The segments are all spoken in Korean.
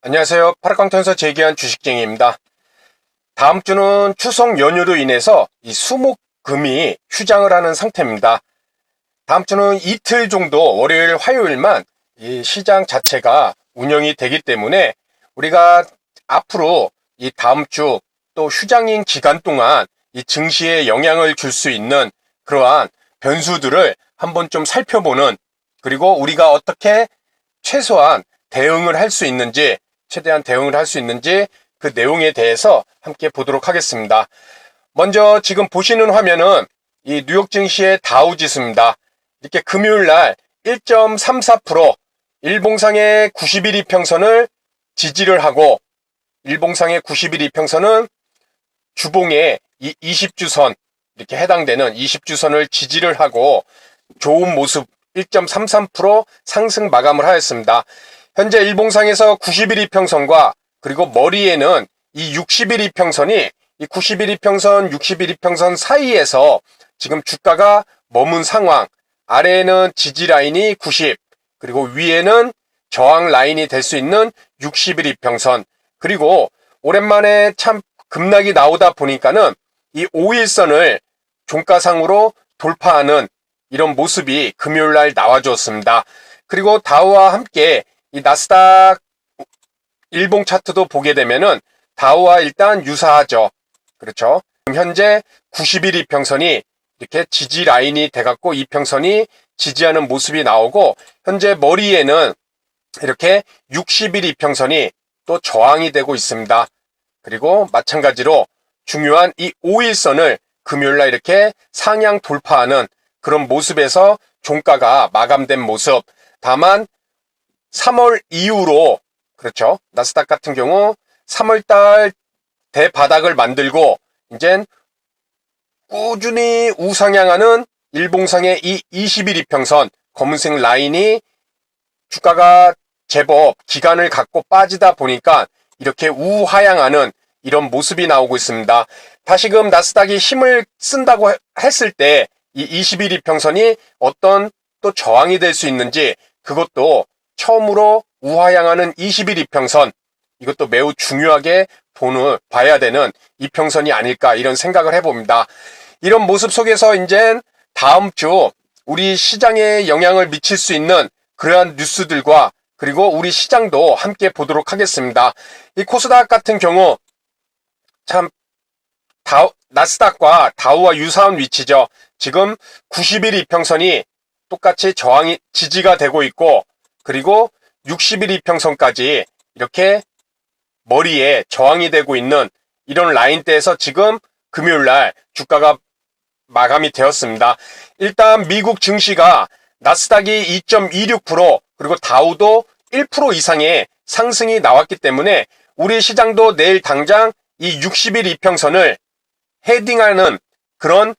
안녕하세요. 파락광천에서 재기한 주식쟁이입니다. 다음 주는 추석 연휴로 인해서 이 수목금이 휴장을 하는 상태입니다. 다음 주는 이틀 정도 월요일, 화요일만 이 시장 자체가 운영이 되기 때문에 우리가 앞으로 이 다음 주 또 휴장인 기간 동안 이 증시에 영향을 줄 수 있는 그러한 변수들을 한번 좀 살펴보는, 그리고 우리가 어떻게 최소한 대응을 할 수 있는지, 최대한 대응을 할 수 있는지 그 내용에 대해서 함께 보도록 하겠습니다. 먼저 지금 보시는 화면은 이 뉴욕 증시의 다우 지수입니다. 이렇게 금요일 날 1.34% 일봉상의 90일 이평선을 지지를 하고, 일봉상의 90일 이평선은 주봉의 이 20주선, 이렇게 해당되는 20주선을 지지를 하고 좋은 모습 1.33% 상승 마감을 하였습니다. 현재 일봉상에서 90일 이평선과 그리고 머리에는 이 60일 이평선이 이 90일 이평선, 60일 이평선 사이에서 지금 주가가 머문 상황, 아래에는 지지 라인이 90, 그리고 위에는 저항 라인이 될 수 있는 60일 이평선, 그리고 오랜만에 참 급락이 나오다 보니까는 이 5일선을 종가상으로 돌파하는 이런 모습이 금요일날 나와주었습니다. 그리고 다우와 함께 이 나스닥 일봉 차트도 보게 되면은 다우와 일단 유사하죠. 그렇죠. 현재 90일 이평선이 이렇게 지지 라인이 돼갖고 이평선이 지지하는 모습이 나오고, 현재 머리에는 이렇게 60일 이평선이 또 저항이 되고 있습니다. 그리고 마찬가지로 중요한 이 5일선을 금요일날 이렇게 상향 돌파하는 그런 모습에서 종가가 마감된 모습. 다만 3월 이후로, 그렇죠, 나스닥 같은 경우 3월달 대바닥을 만들고 이젠 꾸준히 우상향하는 일봉상의 이 20일 이평선 검은색 라인이 주가가 제법 기간을 갖고 빠지다 보니까 이렇게 우하향하는 이런 모습이 나오고 있습니다. 다시금 나스닥이 힘을 쓴다고 했을 때 이 20일 이평선이 어떤 또 저항이 될 수 있는지, 그것도 처음으로 우하향하는 20일 이평선, 이것도 매우 중요하게 봐야 되는 이평선이 아닐까, 이런 생각을 해봅니다. 이런 모습 속에서 이제 다음 주 우리 시장에 영향을 미칠 수 있는 그러한 뉴스들과 그리고 우리 시장도 함께 보도록 하겠습니다. 이 코스닥 같은 경우 참 나스닥과 다우와 유사한 위치죠. 지금 90일 이평선이 똑같이 저항이 지지가 되고 있고, 그리고 60일 이평선까지 이렇게 머리에 저항이 되고 있는 이런 라인대에서 지금 금요일날 주가가 마감이 되었습니다. 일단 미국 증시가 나스닥이 2.26%, 그리고 다우도 1% 이상의 상승이 나왔기 때문에 우리 시장도 내일 당장 이 60일 이평선을 헤딩하는 그런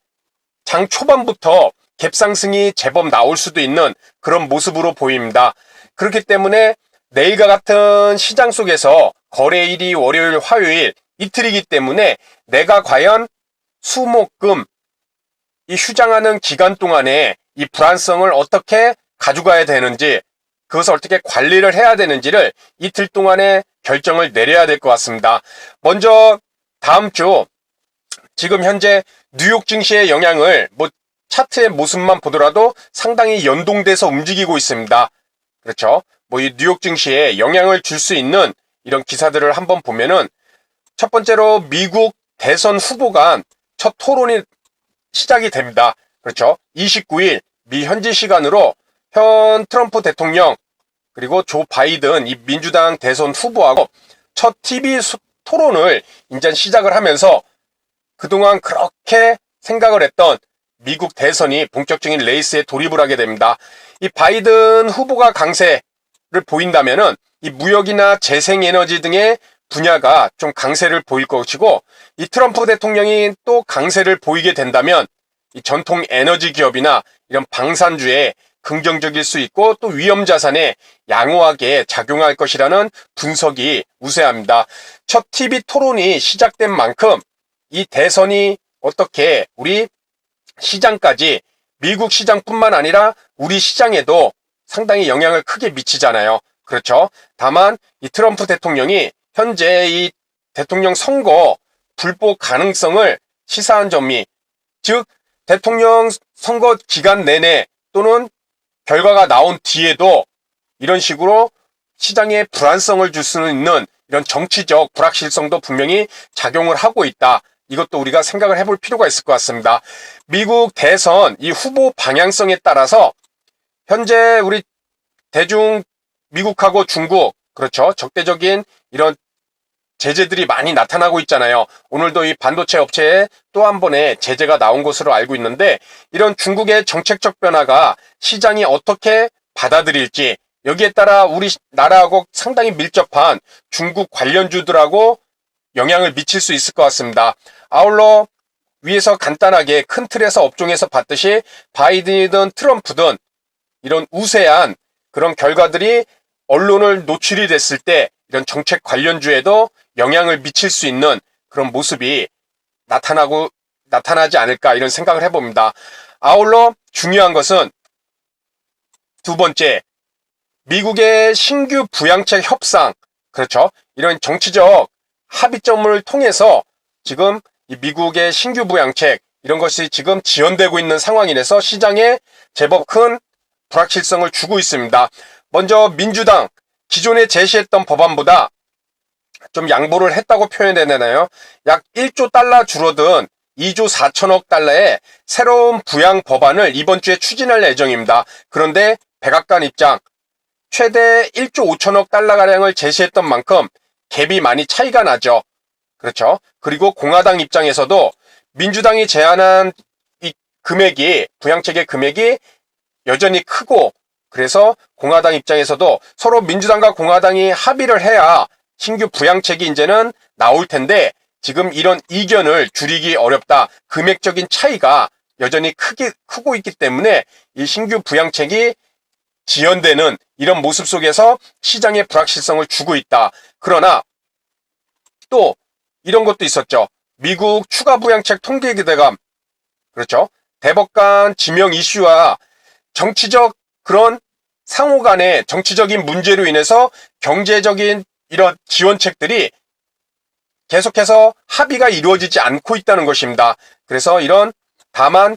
장 초반부터 갭상승이 제법 나올 수도 있는 그런 모습으로 보입니다. 그렇기 때문에 내일과 같은 시장 속에서 거래일이 월요일, 화요일 이틀이기 때문에 내가 과연 수목금 이 휴장하는 기간 동안에 이 불안성을 어떻게 가져가야 되는지, 그것을 어떻게 관리를 해야 되는지를 이틀 동안에 결정을 내려야 될 것 같습니다. 먼저 다음 주 지금 현재 뉴욕 증시의 영향을 차트의 모습만 보더라도 상당히 연동돼서 움직이고 있습니다. 그렇죠. 이 뉴욕 증시에 영향을 줄 수 있는 이런 기사들을 한번 보면은, 첫 번째로 미국 대선 후보 간 첫 토론이 시작이 됩니다. 그렇죠. 29일 미 현지 시간으로 현 트럼프 대통령 그리고 조 바이든 이 민주당 대선 후보하고 첫 TV 토론을 이제 시작을 하면서 그동안 그렇게 생각을 했던 미국 대선이 본격적인 레이스에 돌입을 하게 됩니다. 이 바이든 후보가 강세를 보인다면은 이 무역이나 재생에너지 등의 분야가 좀 강세를 보일 것이고, 이 트럼프 대통령이 또 강세를 보이게 된다면 이 전통 에너지 기업이나 이런 방산주에 긍정적일 수 있고 또 위험 자산에 양호하게 작용할 것이라는 분석이 우세합니다. 첫 TV 토론이 시작된 만큼 이 대선이 어떻게 우리 시장까지, 미국 시장뿐만 아니라 우리 시장에도 상당히 영향을 크게 미치잖아요. 그렇죠. 다만 이 트럼프 대통령이 현재 이 대통령 선거 불복 가능성을 시사한 점이, 즉 대통령 선거 기간 내내 또는 결과가 나온 뒤에도 이런 식으로 시장에 불안성을 줄 수 있는 이런 정치적 불확실성도 분명히 작용을 하고 있다. 이것도 우리가 생각을 해볼 필요가 있을 것 같습니다. 미국 대선 이 후보 방향성에 따라서 현재 우리 미국하고 중국, 그렇죠, 적대적인 이런 제재들이 많이 나타나고 있잖아요. 오늘도 이 반도체 업체에 또 한 번의 제재가 나온 것으로 알고 있는데, 이런 중국의 정책적 변화가 시장이 어떻게 받아들일지, 여기에 따라 우리 나라하고 상당히 밀접한 중국 관련주들하고 영향을 미칠 수 있을 것 같습니다. 아울러 위에서 간단하게 큰 틀에서 업종에서 봤듯이 바이든이든 트럼프든 이런 우세한 그런 결과들이 언론을 노출이 됐을 때 이런 정책 관련주에도 영향을 미칠 수 있는 그런 모습이 나타나지 않을까, 이런 생각을 해봅니다. 아울러 중요한 것은 두 번째, 미국의 신규 부양책 협상, 그렇죠, 이런 정치적 합의점을 통해서 지금 이 미국의 신규 부양책, 이런 것이 지금 지연되고 있는 상황이라서 시장에 제법 큰 불확실성을 주고 있습니다. 먼저 민주당, 기존에 제시했던 법안보다 좀 양보를 했다고 표현해야 되나요? 약 1조 달러 줄어든 2조 4천억 달러의 새로운 부양 법안을 이번 주에 추진할 예정입니다. 그런데 백악관 입장, 최대 1조 5천억 달러가량을 제시했던 만큼 갭이 많이 차이가 나죠. 그렇죠. 그리고 공화당 입장에서도 민주당이 제안한 이 금액이, 부양책의 금액이 여전히 크고, 그래서 공화당 입장에서도 서로 민주당과 공화당이 합의를 해야 신규 부양책이 이제는 나올 텐데, 지금 이런 이견을 줄이기 어렵다. 금액적인 차이가 여전히 크고 있기 때문에 이 신규 부양책이 지연되는 이런 모습 속에서 시장에 불확실성을 주고 있다. 그러나 또 이런 것도 있었죠. 미국 추가 부양책 통계 기대감, 그렇죠, 대법관 지명 이슈와 정치적 그런 상호 간의 정치적인 문제로 인해서 경제적인 이런 지원책들이 계속해서 합의가 이루어지지 않고 있다는 것입니다. 그래서 다만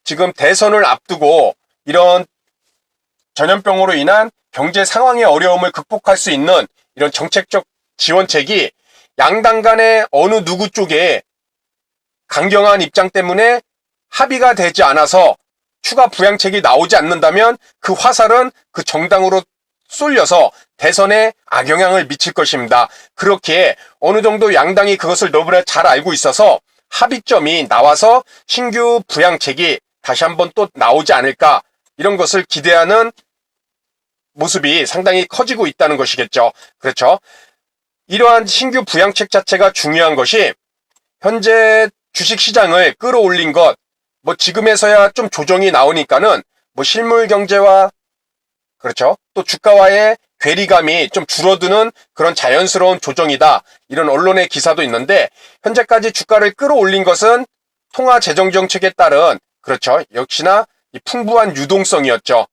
지금 대선을 앞두고 이런 전염병으로 인한 경제 상황의 어려움을 극복할 수 있는 이런 정책적 지원책이 양당 간의 어느 누구 쪽에 강경한 입장 때문에 합의가 되지 않아서 추가 부양책이 나오지 않는다면 그 화살은 그 정당으로 쏠려서 대선에 악영향을 미칠 것입니다. 그렇게 어느 정도 양당이 그것을 너무나 잘 알고 있어서 합의점이 나와서 신규 부양책이 다시 한번 또 나오지 않을까, 이런 것을 기대하는 모습이 상당히 커지고 있다는 것이겠죠. 그렇죠. 이러한 신규 부양책 자체가 중요한 것이 현재 주식시장을 끌어올린 것, 지금에서야 좀 조정이 나오니까는 실물 경제와, 그렇죠, 또 주가와의 괴리감이 좀 줄어드는 그런 자연스러운 조정이다, 이런 언론의 기사도 있는데, 현재까지 주가를 끌어올린 것은 통화 재정 정책에 따른, 그렇죠, 역시나 이 풍부한 유동성이었죠.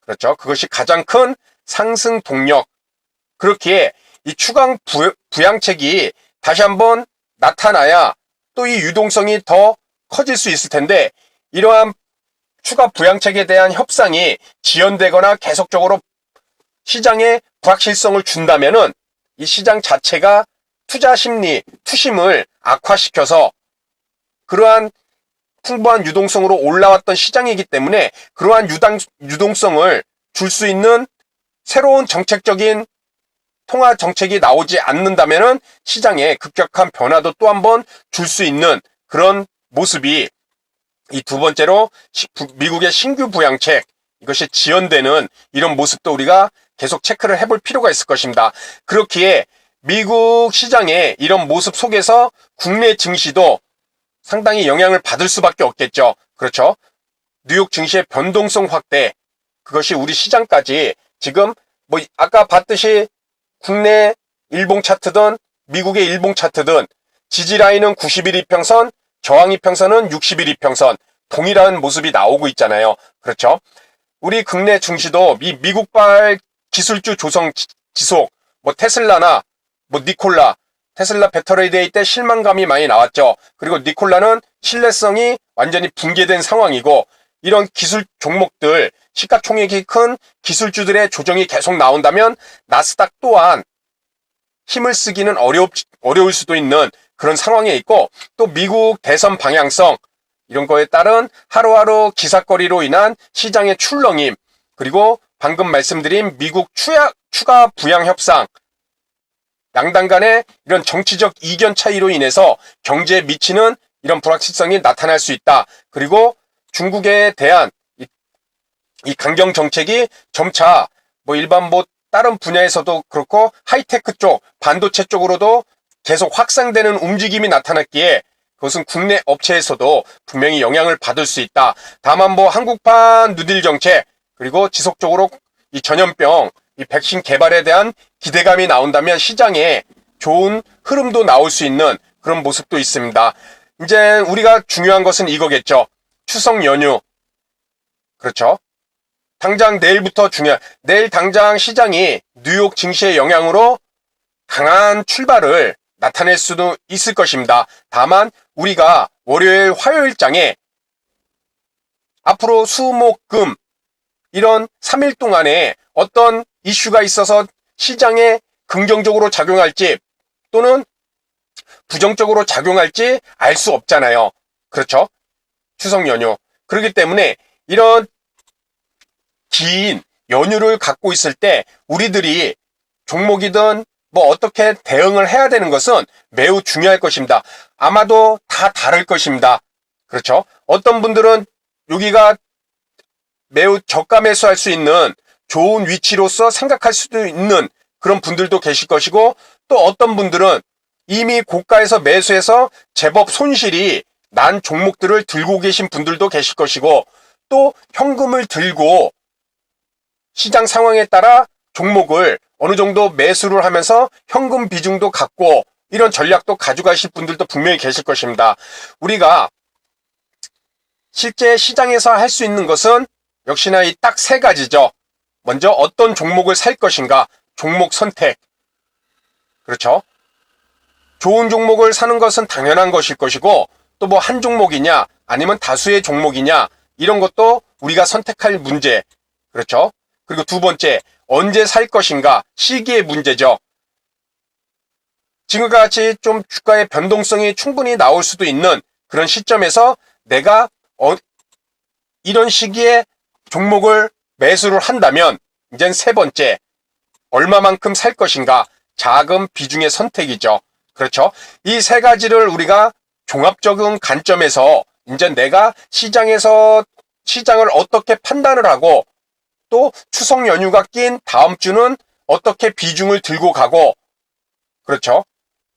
그렇죠. 그것이 가장 큰 상승 동력. 그렇기에 이 추가 부양책이 다시 한번 나타나야 또 이 유동성이 더 커질 수 있을 텐데, 이러한 추가 부양책에 대한 협상이 지연되거나 계속적으로 시장에 불확실성을 준다면은 이 시장 자체가 투자 심리, 투심을 악화시켜서 그러한 풍부한 유동성으로 올라왔던 시장이기 때문에 그러한 유동성을 줄 수 있는 새로운 정책적인 통화 정책이 나오지 않는다면은 시장에 급격한 변화도 또 한번 줄 수 있는 그런 모습이, 이 두 번째로 미국의 신규 부양책, 이것이 지연되는 이런 모습도 우리가 계속 체크를 해볼 필요가 있을 것입니다. 그렇기에 미국 시장의 이런 모습 속에서 국내 증시도 상당히 영향을 받을 수밖에 없겠죠. 그렇죠. 뉴욕 증시의 변동성 확대, 그것이 우리 시장까지 지금 아까 봤듯이 국내 일봉 차트든 미국의 일봉 차트든 지지라인은 90일 이평선, 저항 이평선은 60일 이평선, 동일한 모습이 나오고 있잖아요. 그렇죠. 우리 국내 증시도 이 미국발 기술주 조성 지속, 뭐 테슬라나 뭐 니콜라, 테슬라 배터리 데이 때 실망감이 많이 나왔죠. 그리고 니콜라는 신뢰성이 완전히 붕괴된 상황이고, 이런 기술 종목들, 시가총액이 큰 기술주들의 조정이 계속 나온다면 나스닥 또한 힘을 쓰기는 어려울 수도 있는 그런 상황에 있고, 또 미국 대선 방향성, 이런 거에 따른 하루하루 기사거리로 인한 시장의 출렁임, 그리고 방금 말씀드린 미국 추가 부양 협상, 양당 간의 이런 정치적 이견 차이로 인해서 경제에 미치는 이런 불확실성이 나타날 수 있다. 그리고 중국에 대한 이 강경 정책이 점차 뭐 일반 뭐 다른 분야에서도 그렇고 하이테크 쪽, 반도체 쪽으로도 계속 확산되는 움직임이 나타났기에 그것은 국내 업체에서도 분명히 영향을 받을 수 있다. 다만 뭐 한국판 뉴딜 정책, 그리고 지속적으로 이 전염병, 이 백신 개발에 대한 기대감이 나온다면 시장에 좋은 흐름도 나올 수 있는 그런 모습도 있습니다. 이제 우리가 중요한 것은 이거겠죠. 추석 연휴. 그렇죠. 당장 내일부터 내일 당장 시장이 뉴욕 증시의 영향으로 강한 출발을 나타낼 수도 있을 것입니다. 다만 우리가 월요일, 화요일장에 앞으로 수, 목, 금 이런 3일 동안에 어떤 이슈가 있어서 시장에 긍정적으로 작용할지 또는 부정적으로 작용할지 알 수 없잖아요. 그렇죠? 추석 연휴. 그렇기 때문에 이런 긴 연휴를 갖고 있을 때 우리들이 종목이든 뭐 어떻게 대응을 해야 되는 것은 매우 중요할 것입니다. 아마도 다 다를 것입니다. 그렇죠? 어떤 분들은 여기가 매우 저가 매수할 수 있는 좋은 위치로서 생각할 수도 있는 그런 분들도 계실 것이고, 또 어떤 분들은 이미 고가에서 매수해서 제법 손실이 난 종목들을 들고 계신 분들도 계실 것이고, 또 현금을 들고 시장 상황에 따라 종목을 어느 정도 매수를 하면서 현금 비중도 갖고 이런 전략도 가져가실 분들도 분명히 계실 것입니다. 우리가 실제 시장에서 할 수 있는 것은 역시나 이 딱 세 가지죠. 먼저 어떤 종목을 살 것인가, 종목 선택. 그렇죠? 좋은 종목을 사는 것은 당연한 것일 것이고, 또 뭐 한 종목이냐 아니면 다수의 종목이냐 이런 것도 우리가 선택할 문제. 그렇죠? 그리고 두 번째, 언제 살 것인가, 시기의 문제죠. 지금과 같이 좀 주가의 변동성이 충분히 나올 수도 있는 그런 시점에서 내가 이런 시기에 종목을 매수를 한다면, 이젠 세 번째, 얼마만큼 살 것인가, 자금 비중의 선택이죠. 그렇죠? 이 세 가지를 우리가 종합적인 관점에서 이제 내가 시장을 어떻게 판단을 하고, 또 추석 연휴가 낀 다음 주는 어떻게 비중을 들고 가고, 그렇죠?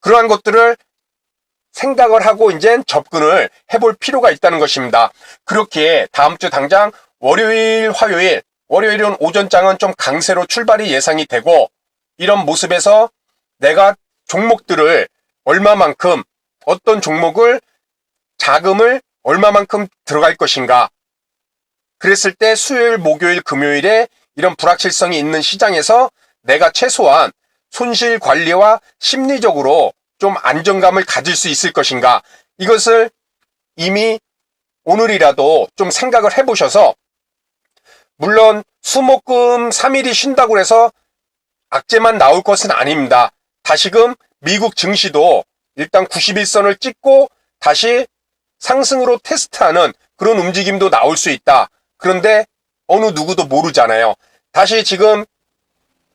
그러한 것들을 생각을 하고 이제 접근을 해볼 필요가 있다는 것입니다. 그렇게 다음 주 당장 월요일, 화요일, 월요일은 오전장은 좀 강세로 출발이 예상이 되고, 이런 모습에서 내가 종목들을 얼마만큼, 어떤 종목을 자금을 얼마만큼 들어갈 것인가. 그랬을 때 수요일, 목요일, 금요일에 이런 불확실성이 있는 시장에서 내가 최소한 손실 관리와 심리적으로 좀 안정감을 가질 수 있을 것인가. 이것을 이미 오늘이라도 좀 생각을 해보셔서, 물론 수목금 3일이 쉰다고 해서 악재만 나올 것은 아닙니다. 다시금 미국 증시도 일단 91선을 찍고 다시 상승으로 테스트하는 그런 움직임도 나올 수 있다. 그런데 어느 누구도 모르잖아요. 다시 지금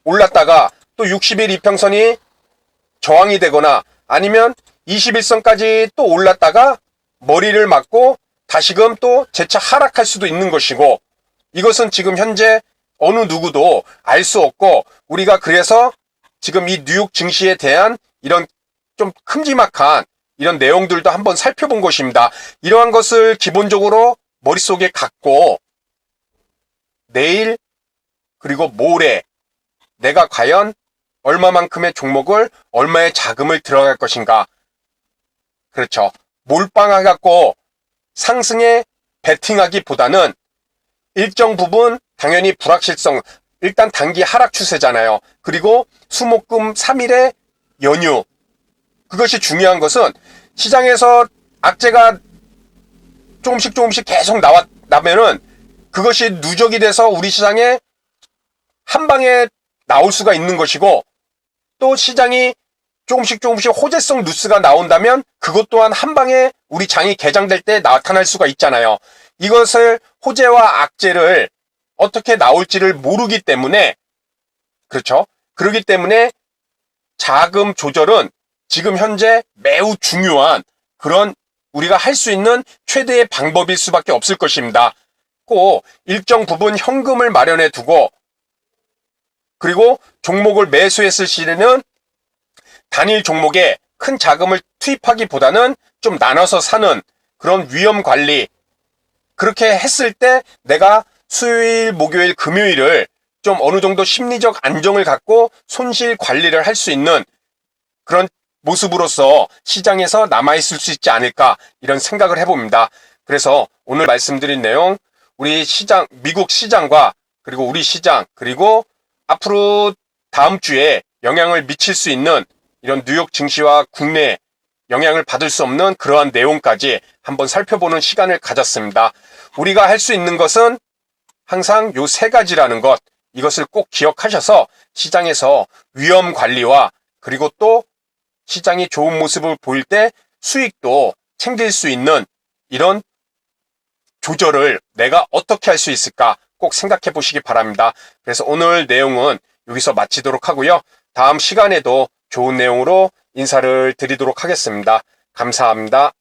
올랐다가 또 60일 이평선이 저항이 되거나 아니면 21선까지 또 올랐다가 머리를 맞고 다시금 또 재차 하락할 수도 있는 것이고, 이것은 지금 현재 어느 누구도 알 수 없고, 우리가 그래서 지금 이 뉴욕 증시에 대한 이런 좀 큼지막한 이런 내용들도 한번 살펴본 것입니다. 이러한 것을 기본적으로 머릿속에 갖고 내일 그리고 모레 내가 과연 얼마만큼의 종목을, 얼마의 자금을 들어갈 것인가. 그렇죠. 몰빵해갖고 상승에 베팅하기보다는 일정 부분 당연히 불확실성, 일단 단기 하락 추세잖아요. 그리고 수목금 3일의 연휴. 그것이 중요한 것은 시장에서 악재가 조금씩 계속 나면은 그것이 누적이 돼서 우리 시장에 한 방에 나올 수가 있는 것이고, 또 시장이 조금씩 호재성 뉴스가 나온다면 그것 또한 한 방에 우리 장이 개장될 때 나타날 수가 있잖아요. 이것을 호재와 악재를 어떻게 나올지를 모르기 때문에, 그렇죠? 그렇기 때문에 자금 조절은 지금 현재 매우 중요한 그런 우리가 할 수 있는 최대의 방법일 수밖에 없을 것입니다. 꼭 일정 부분 현금을 마련해 두고, 그리고 종목을 매수했을 시에는 단일 종목에 큰 자금을 투입하기보다는 좀 나눠서 사는 그런 위험 관리, 그렇게 했을 때 내가 수요일, 목요일, 금요일을 좀 어느 정도 심리적 안정을 갖고 손실 관리를 할 수 있는 그런 모습으로서 시장에서 남아있을 수 있지 않을까, 이런 생각을 해봅니다. 그래서 오늘 말씀드린 내용, 우리 시장, 미국 시장과 그리고 우리 시장, 그리고 앞으로 다음 주에 영향을 미칠 수 있는 이런 뉴욕 증시와 국내 영향을 받을 수 없는 그러한 내용까지 한번 살펴보는 시간을 가졌습니다. 우리가 할 수 있는 것은 항상 요 세 가지라는 것, 이것을 꼭 기억하셔서 시장에서 위험 관리와 그리고 또 시장이 좋은 모습을 보일 때 수익도 챙길 수 있는 이런 조절을 내가 어떻게 할 수 있을까 꼭 생각해 보시기 바랍니다. 그래서 오늘 내용은 여기서 마치도록 하고요. 다음 시간에도 좋은 내용으로 인사를 드리도록 하겠습니다. 감사합니다.